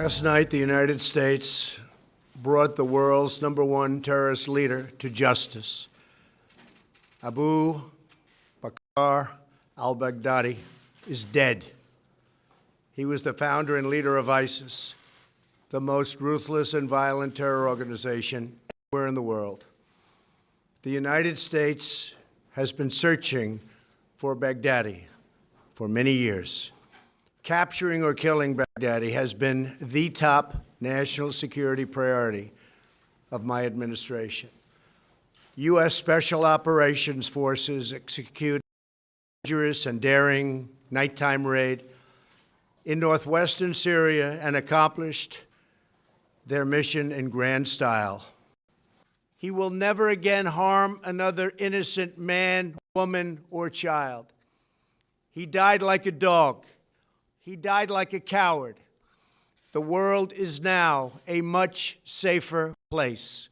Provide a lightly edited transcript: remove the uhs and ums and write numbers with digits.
Last night, the United States brought the world's #1 terrorist leader to justice. Abu Bakr al-Baghdadi is dead. He was the founder and leader of ISIS, the most ruthless and violent terror organization anywhere in the world. The United States has been searching for Baghdadi for many years. Capturing or killing Baghdadi has been the top national security priority of my administration. U.S. Special Operations Forces executed a dangerous and daring nighttime raid in northwestern Syria and accomplished their mission in grand style. He will never again harm another innocent man, woman, or child. He died like a dog. He died like a coward. The world is now a much safer place.